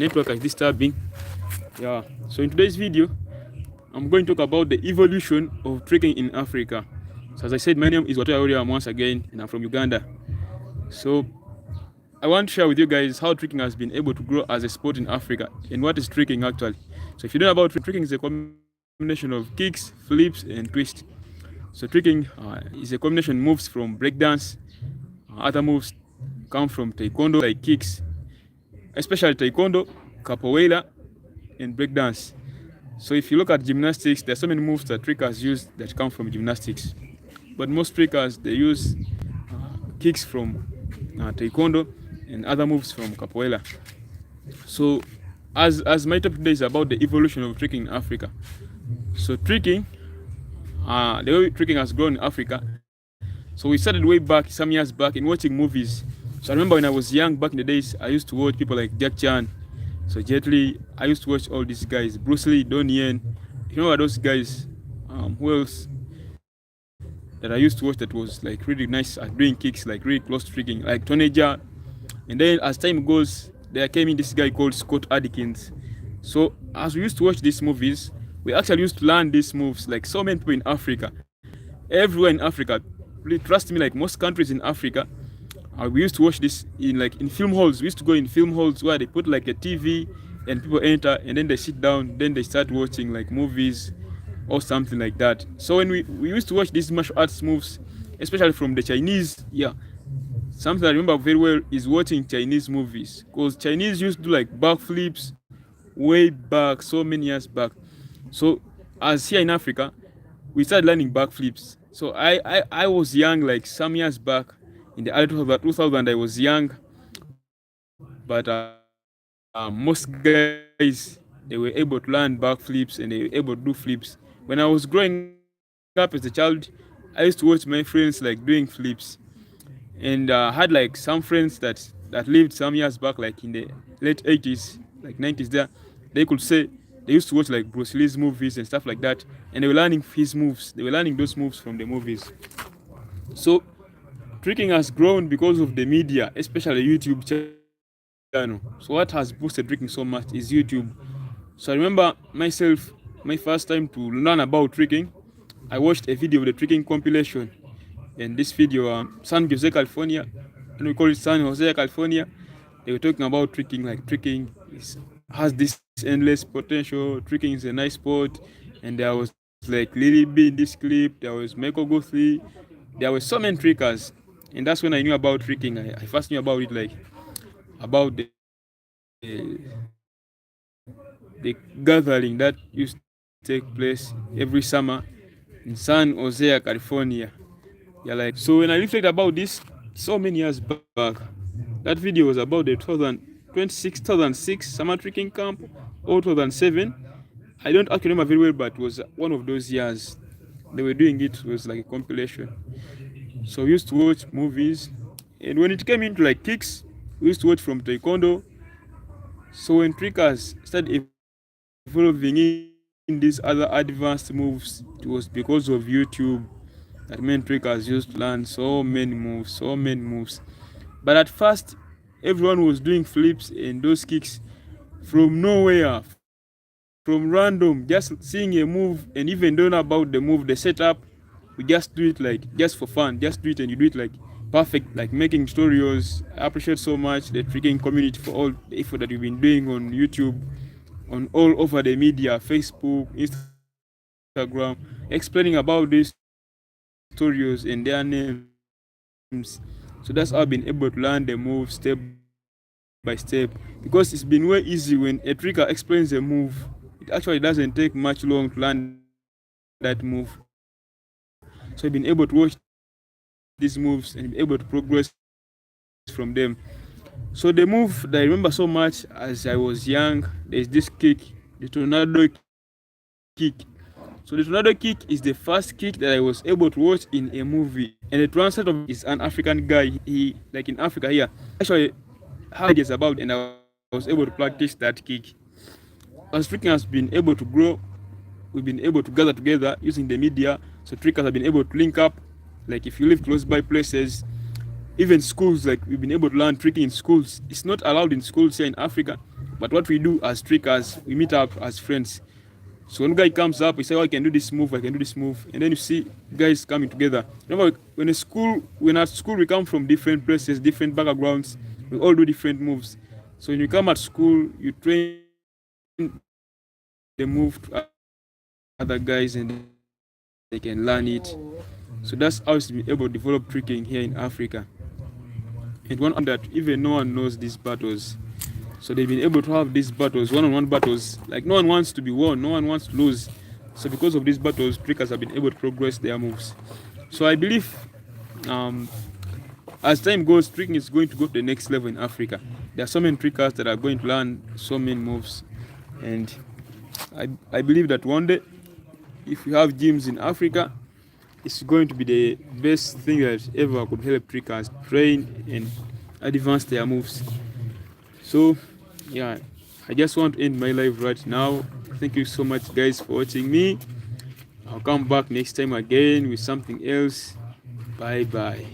network is disturbing. Yeah, so in today's video I'm going to talk about the evolution of trekking in Africa. So as I said, my name is Watoya William once again, and I'm from Uganda. So I want to share with you guys how trekking has been able to grow as a sport in Africa and what is trekking actually. So if you don't know about trekking, is a combination of kicks, flips, and twists. So trekking is a combination moves from breakdance. Other moves come from taekwondo, like kicks, especially taekwondo, capoeira, and breakdance. So if you look at gymnastics, there's so many moves that trekkers use that come from gymnastics. But most trekkers, they use kicks from taekwondo and other moves from capoeira. So as my topic today is about the evolution of trekking in Africa. So trekking, the way trekking has grown in Africa. So we started way back, some years back, in watching movies. So I remember when I was young, back in the days, I used to watch people like Jack Chan, so Jet Li. I used to watch all these guys, Bruce Lee, Donnie Yen. You remember those guys? Who else that I used to watch that was like really nice at doing kicks, like really close to trekking, like Tony Jaa. And then as time goes, there came in this guy called Scott Adkins. So as we used to watch these movies, we actually used to learn these moves. Like so many people in Africa, everywhere in Africa, really trust me, like most countries in Africa, we used to watch this in film halls. We used to go in film halls where they put like a TV and people enter and then they sit down, then they start watching like movies or something like that. So when we used to watch these martial arts moves, especially from the Chinese, something I remember very well is watching Chinese movies, because Chinese used to do like backflips way back, so many years back. So as here in Africa, we started learning backflips. So I was young, like some years back in the early 2000, I was young, but most guys, they were able to learn backflips and they were able to do flips. When I was growing up as a child, I used to watch my friends like doing flips, and I had like some friends that lived some years back, like in the late 80s, like 90s. They could say they used to watch like Bruce Lee's movies and stuff like that, and they were learning his moves. They were learning those moves from the movies. So trekking has grown because of the media, especially YouTube channel. So what has boosted trekking so much is YouTube. So I remember myself, my first time to learn about trekking, I watched a video of the trekking compilation. And this video, San Jose, California, and we call it San Jose, California, they were talking about trekking, like trekking has this endless potential. Trekking is a nice sport. And there was like Lily B in this clip, there was Michael Guthrie, there were so many trekkers. And that's when I knew about trekking. I first knew about it, like about the gathering that used to take place every summer in San Jose, California. So when I reflect about this so many years back, that video was about the 2006 summer trekking camp or 2007. I don't actually remember very well, but it was one of those years they were doing it. It was like a compilation. So we used to watch movies, and when it came into like kicks, we used to watch from taekwondo. So when trekkers started evolving in these other advanced moves, it was because of YouTube that many trekkers used to learn so many moves. But at first, everyone was doing flips and those kicks from nowhere, from random, just seeing a move and even don't know about the move, the setup. We just do it like just for fun, just do it and you do it like perfect, like making tutorials. I appreciate so much the trekking community for all the effort that you've been doing on YouTube, on all over the media, Facebook, Instagram, explaining about these tutorials and their names. So that's how I've been able to learn the move step by step, because it's been way easy when a trekker explains a move. It actually doesn't take much long to learn that move. So I've been able to watch these moves and be able to progress from them. So the move that I remember so much as I was young, there's this kick, the tornado kick. So the tornado kick is the first kick that I was able to watch in a movie. And the translator is an African guy. He, like in Africa here, actually had ideas about it, and I was able to practice that kick. As trekking has been able to grow, we've been able to gather together using the media. So trekkers have been able to link up. Like if you live close by places, even schools, like we've been able to learn tricking in schools. It's not allowed in schools here in Africa, but what we do as trickers, we meet up as friends. So when a guy comes up, we say, oh, I can do this move, I can do this move. And then you see guys coming together. Remember, when at school, we come from different places, different backgrounds. We all do different moves. So when you come at school, you train the move to other guys and they can learn it. So that's how it's been able to develop tricking here in Africa. And one that even no one knows these battles. So they've been able to have these battles, one-on-one battles. Like no one wants to be won, no one wants to lose. So because of these battles, trickers have been able to progress their moves. So I believe as time goes, tricking is going to go to the next level in Africa. There are so many trickers that are going to learn so many moves. And I believe that one day, if we have gyms in Africa, it's going to be the best thing that ever could help trickers train and advance their moves. So yeah, I just want to end my live right now. Thank you so much guys for watching me. I'll come back next time again with something else. Bye bye.